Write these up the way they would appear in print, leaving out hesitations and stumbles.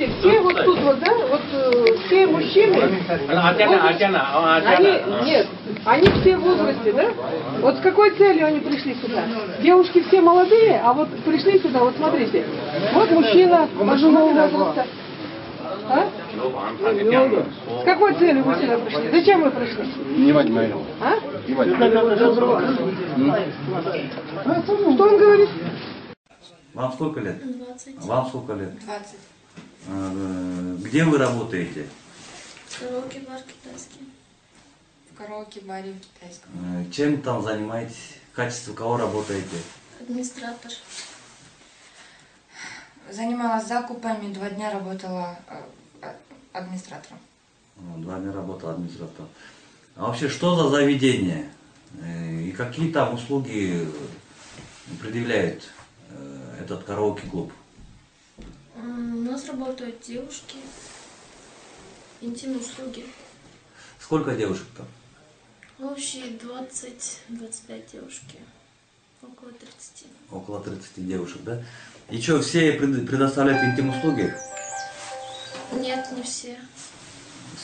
смотрите, все вот тут вот, да, вот все мужчины, нет, они все в возрасте, да? Вот с какой целью они пришли сюда? Девушки все молодые, а вот пришли сюда, вот смотрите, вот мужчина пожилого возраста. А? С какой целью вы сюда пришли? Зачем вы пришли? А? Что он говорит? Вам сколько лет? 20. Вам сколько лет? 20. Где вы работаете? Караоке-бар китайский. В караоке-баре китайском. Чем там занимаетесь? В качестве кого работаете? Администратор. Занималась закупами, 2 дня работала администратором. 2 дня работала администратором. А вообще, что за заведение? И какие там услуги предъявляет этот караоке-клуб? У нас работают девушки, интимные услуги. Сколько девушек там? Общие 20-25 девушки. Около 30. Около 30 девушек, да? И что, все предоставляют интим-услуги? Нет, не все.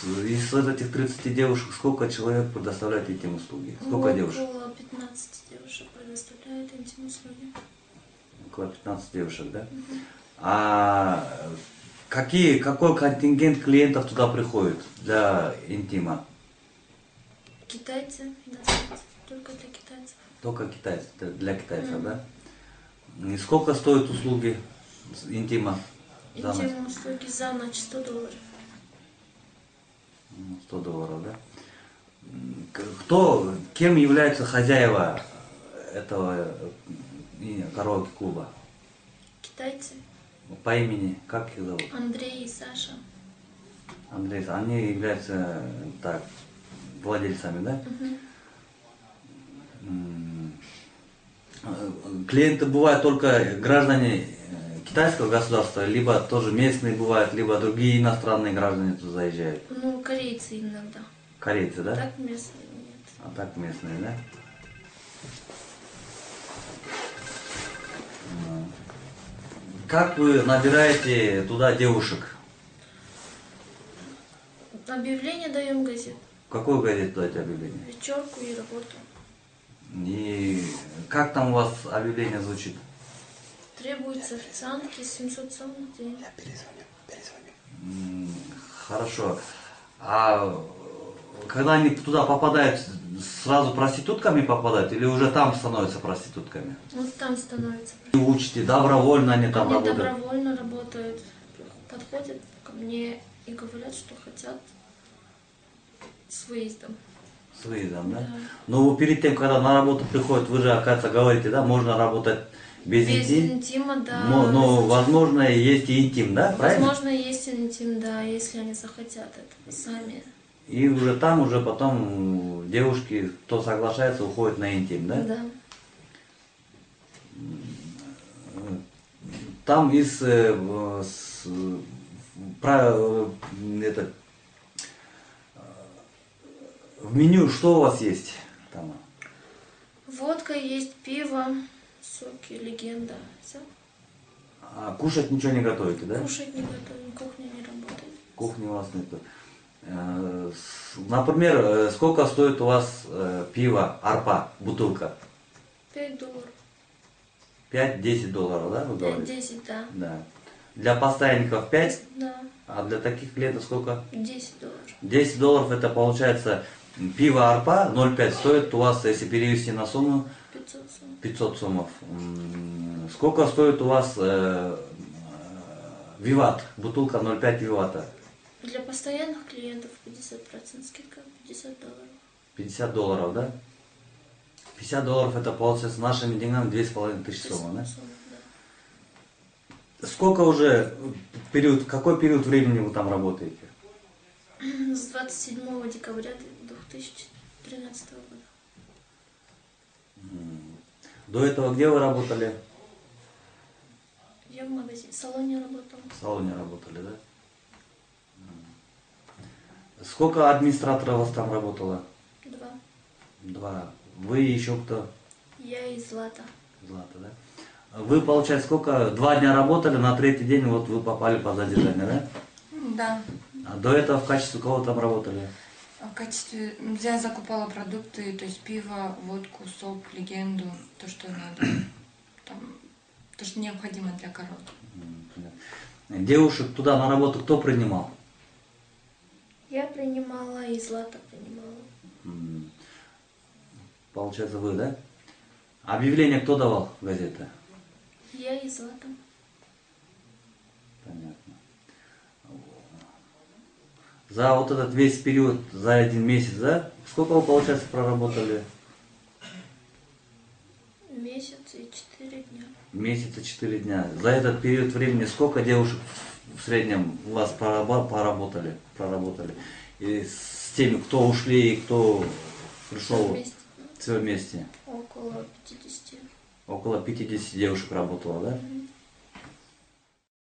Из этих 30 девушек сколько человек предоставляет интим-услуги? Сколько девушек? Около 15 девушек предоставляют интимные услуги. Около 15 девушек, да? А какой контингент клиентов туда приходит для интима? Китайцы, иностранцы, только для китайцев. Только китайцы, для китайцев, да? И сколько стоят услуги интима за ночь? Интимные услуги за ночь $100. $100, да? Кем являются хозяева этого караоке-клуба? Китайцы. По имени, как их зовут? Андрей и Саша. Андрей, они являются так, владельцами, да? Клиенты бывают только граждане китайского государства, либо тоже местные бывают, либо другие иностранные граждане туда заезжают. Ну, корейцы иногда. Корейцы, да? Так местные нет. А так местные, да? Как вы набираете туда девушек? Объявление даем газет. В какую газету дать объявление? Вечерку и работу. И как там у вас объявление звучит? Требуются официантки 700 сом в день. Хорошо. А когда они туда попадают, сразу проститутками попадают или уже там становятся проститутками? Вот там становится. Вы учите, добровольно они там Они работают? добровольно работают. Подходят ко мне и говорят, что хотят с выездом. С выездом, да? Да. Но перед тем, когда на работу приходят, вы же, оказывается, говорите, да, можно работать без интима, да. Но возможно, есть и интим, да? Правильно? Возможно, есть интим, да, если они захотят этого сами. И уже там, уже потом девушки, кто соглашается, уходят на интим, да? Да. Там в меню что у вас есть? Там? Водка есть, пиво, соки, легенда. Все. А кушать ничего не готовите, да? Кушать не готовим, кухня не работает. Кухни у вас нету. Например, сколько стоит у вас пиво Арпа, бутылка? $5. $5-10, да, вы говорите? 5-10, да. Да. Для постоянников 5, Да. а для таких клиентов сколько? $10. $10 это получается пиво Арпа 0,5 стоит у вас, если перевести на сумму, 500 сом. 500 сомов. Сколько стоит у вас Виват, бутылка 0,5 Вивата? Для постоянных клиентов 50% скидка, $50. $50, да? $50 это получается нашими деньгами 2500 сомов, да? Да. Сколько уже период, какой период времени вы там работаете? С 27 декабря 2013 года. До этого где вы работали? Я в магазине, в салоне работала. В салоне работали, да? Сколько администраторов у вас там работало? 2. 2. Вы и еще кто? Я и Злата. Злата, да? Вы, получается, сколько? 2 дня работали, на 3-й день вот вы попали под задержание, да? Да. А до этого в качестве кого там работали? В качестве... Я закупала продукты, то есть пиво, водку, сок, легенду, то, что надо. Там, то, что необходимо для коров. Понятно. Девушек туда на работу кто принимал? Я принимала и Злата принимала. Получается, вы, да? Объявление кто давал в газете? Я и Злата. Понятно. За вот этот весь период, за 1 месяц, да? Сколько вы, получается, проработали? Месяц и 4 дня. Месяц и 4 дня. За этот период времени сколько девушек в среднем у вас проработали? И с теми, кто ушли и кто пришел? Вместе. Все вместе. Около 50. Около 50 девушек работало, да?